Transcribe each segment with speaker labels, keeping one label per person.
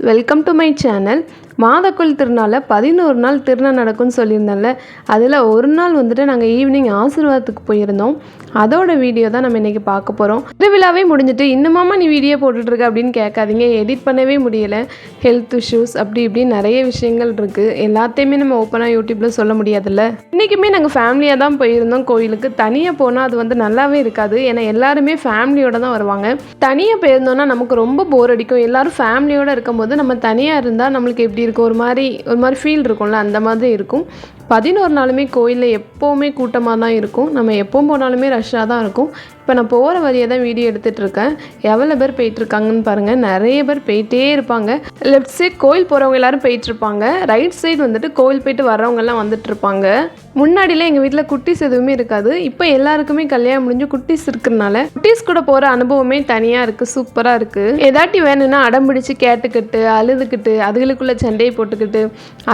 Speaker 1: Welcome to my channel. மாதக்கோயில் திருநாளில் 11 நாள் திருநாள் நடக்கும்னு சொல்லியிருந்தேன்ல, அதில் ஒரு நாள் வந்துட்டு நாங்கள் ஈவினிங் ஆசீர்வாதத்துக்கு போயிருந்தோம். அதோட வீடியோ தான் நம்ம இன்றைக்கி பார்க்க போகிறோம். திருவிழாவே முடிஞ்சிட்டு இன்னுமாமா நீ வீடியோ போட்டுட்ருக்க அப்படின்னு கேட்காதீங்க. எடிட் பண்ணவே முடியலை, ஹெல்த் இஷ்யூஸ் அப்படி இப்படின்னு நிறைய விஷயங்கள் இருக்குது. எல்லாத்தையுமே நம்ம ஓப்பனாக யூடியூப்பில் சொல்ல முடியாதுல்ல. இன்றைக்குமே நாங்கள் ஃபேமிலியாக தான் போயிருந்தோம் கோயிலுக்கு. தனியாக போனால் அது வந்து நல்லாவே இருக்காது, ஏன்னா எல்லாருமே ஃபேமிலியோடு தான் வருவாங்க. தனியாக போயிருந்தோன்னா நமக்கு ரொம்ப போர் அடிக்கும். எல்லோரும் ஃபேமிலியோடு இருக்கும்போது நம்ம தனியாக இருந்தால் நம்மளுக்கு எப்படி இருக்கும், ஒரு மாதிரி ஃபீல் இருக்கும்ல, அந்த மாதிரி இருக்கும். 11 நாளுமே கோயிலில் எப்போவுமே கூட்டமாக தான் இருக்கும். நம்ம எப்போ போனாலுமே ரஷ்ஷாக தான் இருக்கும். இப்போ நான் போகிற வழியை தான் வீடியோ எடுத்துகிட்ருக்கேன். எவ்வளோ பேர் போயிட்டுருக்காங்கன்னு பாருங்கள். நிறைய பேர் போயிட்டே இருப்பாங்க. லெஃப்ட் சைட் கோயில் போகிறவங்க எல்லோரும் போயிட்டுருப்பாங்க. ரைட் சைடு வந்துட்டு கோயில் போயிட்டு வர்றவங்கெல்லாம் வந்துட்டுருப்பாங்க. முன்னாடிலாம் எங்கள் வீட்டில் குட்டீஸ் எதுவுமே இருக்காது. இப்போ எல்லாருக்குமே கல்யாணம் முடிஞ்சு குட்டீஸ் இருக்கிறதுனால குட்டீஸ் கூட போகிற அனுபவமே தனியாக இருக்குது, சூப்பராக இருக்குது. ஏதாட்டி வேணும்னா அடம் பிடிச்சி கேட்டுக்கிட்டு அழுதுகிட்டு அதுகளுக்குள்ளே சண்டையை போட்டுக்கிட்டு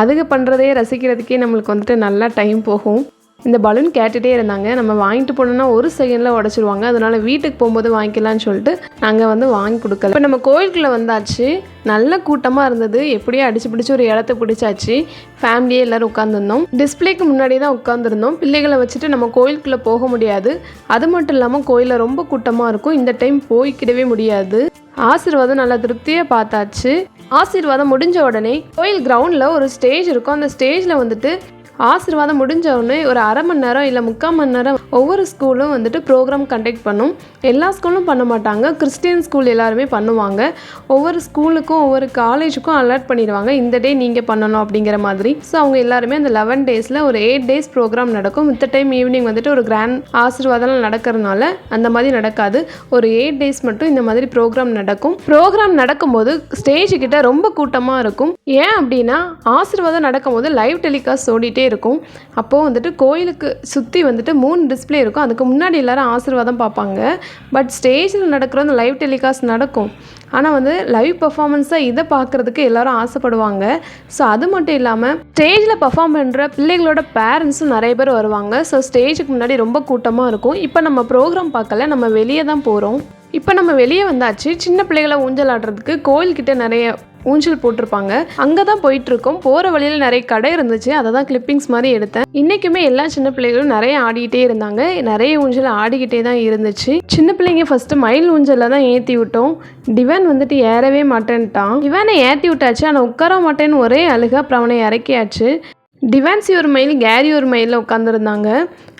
Speaker 1: அதுக்கு பண்ணுறதே ரசிக்கிறதுக்கே நம்மளுக்கு வந்துட்டு நல்லா டைம் போகும். இந்த பலூன் கேட்டுகிட்டே இருந்தாங்க. நம்ம வாங்கிட்டு போனோம்னா ஒரு செகண்டில் உடச்சிருவாங்க. அதனால் வீட்டுக்கு போகும்போது வாங்கிக்கலான்னு சொல்லிட்டு நாங்கள் வந்து வாங்கி கொடுக்கல. இப்போ நம்ம கோயிலுக்குள்ளே வந்தாச்சு. நல்ல கூட்டமாக இருந்தது. எப்படியோ அடிச்சு பிடிச்சி ஒரு இடத்த பிடிச்சாச்சு. ஃபேமிலியே எல்லோரும் உட்காந்துருந்தோம். டிஸ்பிளேக்கு முன்னாடி தான் உட்காந்துருந்தோம். பிள்ளைகளை வச்சுட்டு நம்ம கோயிலுக்குள்ளே போக முடியாது. அது மட்டும் இல்லாமல் கோயிலில் ரொம்ப கூட்டமாக இருக்கும். இந்த டைம் போய்க்கிடவே முடியாது. ஆசீர்வாதம் நல்லா திருப்தியாக பார்த்தாச்சு. ஆசீர்வாதம் முடிஞ்ச உடனே கோயில் கிரவுண்டில் ஒரு ஸ்டேஜ் இருக்கும். அந்த ஸ்டேஜில் வந்துட்டு ஆசீர்வாதம் முடிஞ்ச உடனே ஒரு அரை மணி நேரம் இல்லை 3/4 மணி நேரம் ஒவ்வொரு ஸ்கூலும் வந்துட்டு ப்ரோக்ராம் கண்டக்ட் பண்ணும். எல்லா ஸ்கூலும் பண்ண மாட்டாங்க, கிறிஸ்டியன் ஸ்கூல் எல்லாருமே பண்ணுவாங்க. ஒவ்வொரு ஸ்கூலுக்கும் ஒவ்வொரு காலேஜுக்கும் அலர்ட் பண்ணிடுவாங்க, இந்த டே நீங்கள் பண்ணணும் அப்படிங்கிற மாதிரி. ஸோ அவங்க எல்லாருமே அந்த 11 டேஸில் ஒரு 8 டேஸ் ப்ரோக்ராம் நடக்கும். மித்த டைம் ஈவினிங் வந்துட்டு ஒரு கிராண்ட் ஆசீர்வாதம் நடக்கிறதுனால அந்த மாதிரி நடக்காது. ஒரு 8 டேஸ் மட்டும் இந்த மாதிரி ப்ரோக்ராம் நடக்கும். ப்ரோக்ராம் நடக்கும்போது ஸ்டேஜுக்கிட்ட ரொம்ப கூட்டமாக இருக்கும். ஏன் அப்படின்னா ஆசீர்வாதம் நடக்கும்போது லைவ் டெலிகாஸ்ட் ஓடிட்டே இருக்கும். அப்போது வந்துட்டு கோயிலுக்கு சுற்றி வந்துட்டு 3 டிஸ்பிளே இருக்கும். அதுக்கு முன்னாடி எல்லாரும் ஆசீர்வாதம் பார்ப்பாங்க. பட் ஸ்டேஜில் நடக்கிற அந்த லைவ் டெலிகாஸ்ட் நடக்கும். ஆனால் வந்து லைவ் பர்ஃபார்மன்ஸாக இதை பார்க்குறதுக்கு எல்லாரும் ஆசைப்படுவாங்க. ஸோ அது மட்டும் இல்லாமல் ஸ்டேஜில் பர்ஃபார்ம் பண்ணுற பிள்ளைகளோட பேரண்ட்ஸும் நிறைய பேர் வருவாங்க. ஸோ ஸ்டேஜுக்கு முன்னாடி ரொம்ப கூட்டமாக இருக்கும். இப்போ நம்ம ப்ரோக்ராம் பார்க்கல, நம்ம வெளியே தான் போகிறோம். இப்போ நம்ம வெளியே வந்தாச்சு. சின்ன பிள்ளைகளை ஊஞ்சல் ஆடுறதுக்கு கோயில்கிட்ட நிறைய ஊஞ்சல் போட்டிருப்பாங்க. அங்கே தான் போயிட்டுருக்கோம். போகிற வழியில் நிறைய கடை இருந்துச்சு. அதை தான் கிளிப்பிங்ஸ் மாதிரி எடுத்தேன். இன்றைக்குமே எல்லா சின்ன பிள்ளைகளும் நிறைய ஆடிக்கிட்டே இருந்தாங்க. நிறைய ஊஞ்சல் ஆடிக்கிட்டே தான் இருந்துச்சு. சின்ன பிள்ளைங்க ஃபஸ்ட்டு மயில் ஊஞ்சலில் தான் ஏற்றி விட்டோம். டிவன் வந்துட்டு ஏறவே மாட்டேன்ட்டான். டிவனை ஏற்றி விட்டாச்சு, ஆனால் உட்கார மாட்டேன்னு ஒரே அழுக. அப்புறம் அவனை இறக்கியாச்சு. டிவான்சி ஒரு மயில், கேரி ஒரு மயிலில் உட்காந்துருந்தாங்க.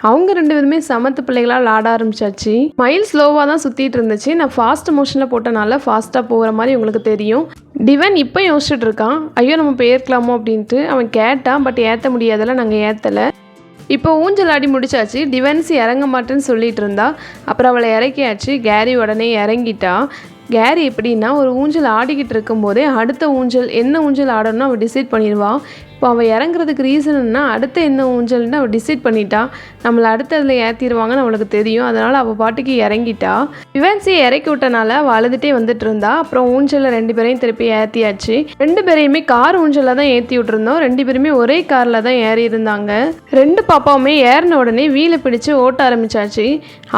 Speaker 1: அவங்க 2 பேருமே சமத்து பிள்ளைகளால் ஆட ஆரம்பிச்சாச்சு. மயில் ஸ்லோவாக தான் சுற்றிட்டு இருந்துச்சு. நான் ஃபாஸ்ட் மோஷனில் போட்டனால ஃபாஸ்ட்டாக போகிற மாதிரி உங்களுக்கு தெரியும். டிவன் இப்போ யோசிச்சுட்டு இருக்கான், ஐயோ நம்ம போயிருக்கலாமோ அப்படின்ட்டு. அவன் கேட்டான், பட் ஏற்ற முடியாதல, நாங்கள் ஏற்றலை. இப்போ ஊஞ்சல் ஆடி முடிச்சாச்சு. டிவன்சி இறங்க மாட்டேன்னு சொல்லிட்டு இருந்தா. அப்புறம் அவளை இறக்கியாச்சு. கேரி உடனே இறங்கிட்டா. கேரி எப்படின்னா ஒரு ஊஞ்சல் ஆடிக்கிட்டு இருக்கும்போதே அடுத்த ஊஞ்சல் என்ன ஊஞ்சல் ஆடணும்னு அவள் டிசைட் பண்ணிடுவாள். இப்போ அவள் இறங்குறதுக்கு ரீசன்னா அடுத்த என்ன ஊஞ்சல்னு அவள் டிசைட் பண்ணிட்டா. நம்மளை அடுத்ததில் ஏற்றிடுவாங்கன்னு அவளுக்கு தெரியும். அதனால் அவள் பாட்டுக்கு இறங்கிட்டா. டிவான்சியை இறக்கி விட்டனால அவள் அழுதுகிட்டே வந்துட்டு இருந்தா. அப்புறம் ஊஞ்சலில் 2 பேரையும் திருப்பி ஏற்றியாச்சு. 2 பேரையுமே கார் ஊஞ்சலில் தான் ஏற்றி விட்டுருந்தோம். 2 பேருமே ஒரே காரில் தான் ஏறி இருந்தாங்க. 2 பாப்பாவுமே ஏறின உடனே வீலை பிடிச்சி ஓட்ட ஆரம்பிச்சாச்சு.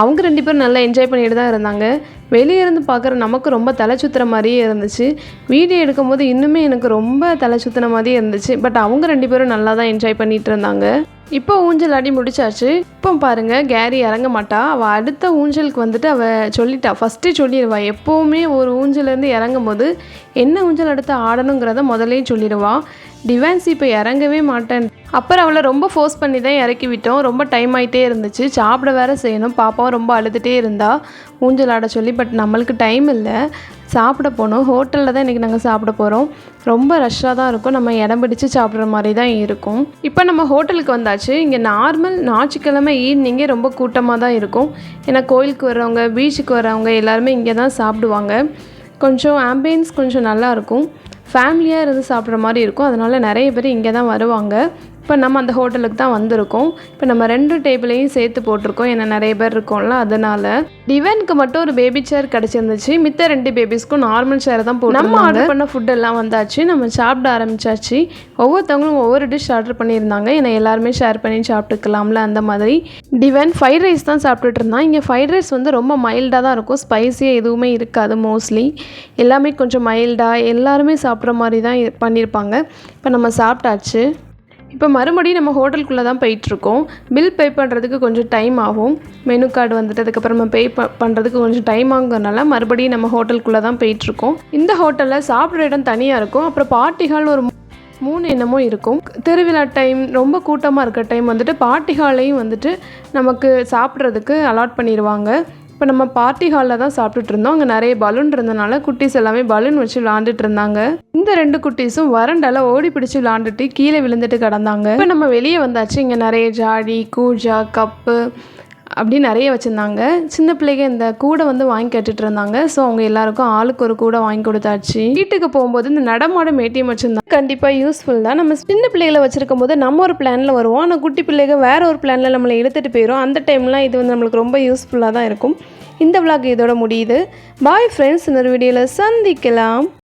Speaker 1: அவங்க 2 பேரும் நல்லா என்ஜாய் பண்ணிட்டு தான் இருந்தாங்க. வெளியே இருந்து பார்க்குற நமக்கு ரொம்ப தலை சுற்றுற மாதிரியே இருந்துச்சு. வீடியோ எடுக்கும்போது இன்னுமே எனக்கு ரொம்ப தலை சுற்றுன மாதிரியே இருந்துச்சு. பட் அவங்க 2 பேரும் நல்லா தான் என்ஜாய் பண்ணிகிட்டு இருந்தாங்க. இப்போ ஊஞ்சல் ஆடி முடிச்சாச்சு. இப்போ பாருங்கள், கேரி இறங்க மாட்டா. அவள் அடுத்த ஊஞ்சலுக்கு வந்துட்டு அவள் சொல்லிட்டா, ஃபஸ்ட்டே சொல்லிடுவா. எப்போவுமே ஒரு ஊஞ்சலேருந்து இறங்கும் போது என்ன ஊஞ்சல் அடுத்து ஆடணுங்கிறத முதலே சொல்லிடுவா. டிவான்சி இப்போ இறங்கவே மாட்டேன். அப்புறம் அவளை ரொம்ப ஃபோர்ஸ் பண்ணி தான் இறக்கி விட்டோம். ரொம்ப டைம் ஆகிட்டே இருந்துச்சு. சாப்பிட வேறு செய்யணும். பாப்பாவும் ரொம்ப அழுதுகிட்டே இருந்தா ஊஞ்சல் ஆட சொல்லி. பட் நம்மளுக்கு டைம் இல்லை, சாப்பிட போகணும். ஹோட்டலில் தான் இன்றைக்கி நாங்கள் சாப்பிட போகிறோம். ரொம்ப ரஷ்ஷாக தான் இருக்கும். நம்ம இடம் பிடிச்சி சாப்பிட்ற மாதிரி தான் இருக்கும். இப்போ நம்ம ஹோட்டலுக்கு வந்தாச்சு. இங்கே நார்மல் ஞாயிற்றுக்கிழமை ஈவினிங்கே ரொம்ப கூட்டமாக தான் இருக்கும். ஏன்னா கோயிலுக்கு வர்றவங்க, பீச்சுக்கு வர்றவங்க எல்லாருமே இங்கே தான் சாப்பிடுவாங்க. கொஞ்சம் ஆம்பியன்ஸ் கொஞ்சம் நல்லாயிருக்கும். ஃபேமிலியாக இருந்து சாப்பிட்ற மாதிரி இருக்கும். அதனால் நிறைய பேர் இங்கே தான் வருவாங்க. இப்போ நம்ம அந்த ஹோட்டலுக்கு தான் வந்திருக்கோம். இப்போ நம்ம 2 டேபிளையும் சேர்த்து போட்டிருக்கோம், ஏன்னா நிறைய பேர் இருக்கோம்ல, அதனால். டிவனுக்கு மட்டும் ஒரு பேபி சேர் கிடச்சிருந்துச்சு, மித்த 2 பேபிஸ்க்கும் நார்மல் சேர் தான் போட்டு. நம்ம ஆர்டர் பண்ண ஃபுட்டெல்லாம் வந்தாச்சு, நம்ம சாப்பிட ஆரம்பித்தாச்சு. ஒவ்வொருத்தவங்களும் ஒவ்வொரு டிஷ் ஆர்டர் பண்ணியிருந்தாங்க, ஏன்னா எல்லாருமே ஷேர் பண்ணி சாப்பிட்டுக்கலாம்ல, அந்த மாதிரி. டிவன் ஃப்ரைட் ரைஸ் தான் சாப்பிட்டுட்டு இருந்தான். இங்கே ஃப்ரைட் ரைஸ் வந்து ரொம்ப மைல்டாக தான் இருக்கும், ஸ்பைஸியாக எதுவுமே இருக்காது. மோஸ்ட்லி எல்லாமே கொஞ்சம் மைல்டாக எல்லாருமே சாப்பிட்ற மாதிரி தான் பண்ணியிருப்பாங்க. இப்போ நம்ம சாப்பிட்டாச்சு. இப்போ மறுபடியும் நம்ம ஹோட்டலுக்குள்ளே தான் போயிட்டுருக்கோம். பில் பே பண்ணுறதுக்கு கொஞ்சம் டைம் ஆகும். மெனு கார்டு வந்துட்டு அதுக்கப்புறமா பே பண்ணுறதுக்கு கொஞ்சம் டைம் ஆகுங்கிறதுனால மறுபடியும் நம்ம ஹோட்டலுக்குள்ளே தான் போயிட்டுருக்கோம். இந்த ஹோட்டலில் சாப்பிட்ற இடம் தனியாக இருக்கும், அப்புறம் பார்ட்டி ஹால் ஒரு 3 என்னமோ இருக்கும். திருவிழா டைம் ரொம்ப கூட்டமாக இருக்க டைம் வந்துட்டு பார்ட்டி ஹாலையும் வந்துட்டு நமக்கு சாப்பிட்றதுக்கு அலாட் பண்ணிடுவாங்க. இப்போ நம்ம பார்ட்டி ஹாலில் தான் சாப்பிட்டுட்டு இருந்தோம். அங்கே நிறைய பலூன் இருந்தனால குட்டீஸ் எல்லாமே பலூன் வச்சு விளாண்டுட்டு இருந்தாங்க. இந்த 2 குட்டீஸும் வறண்டால ஓடி பிடிச்சி விளாண்டுட்டு கீழே விழுந்துட்டு கிடந்தாங்க. இப்போ நம்ம வெளியே வந்தாச்சு. இங்கே நிறைய ஜாடி, கூஜா, கப்பு அப்படி நிறைய வச்சுருந்தாங்க. சின்ன பிள்ளைங்க இந்த கூடை வந்து வாங்கி கேட்டுட்டு இருந்தாங்க. ஸோ அவங்க எல்லாருக்கும் ஆளுக்கு ஒரு கூடை வாங்கி கொடுத்தாச்சு. வீட்டுக்கு போகும்போது இந்த நடமாடும் ஏடிஎம் வச்சுருந்தாங்க. கண்டிப்பாக யூஸ்ஃபுல் தான். நம்ம சின்ன பிள்ளைகளை வச்சுருக்கும் போது நம்ம ஒரு பிளானில் வருவோம், ஆனால் குட்டி பிள்ளைகள் வேறு ஒரு பிளானில் நம்மளை இழுத்துட்டு போயிடும். அந்த டைம்லாம் இது வந்து நம்மளுக்கு ரொம்ப யூஸ்ஃபுல்லாக தான் இருக்கும். இந்த விளாக் இதோட முடியுது. பாய் ஃப்ரெண்ட்ஸ், இன்னொரு வீடியோவில் சந்திக்கலாம்.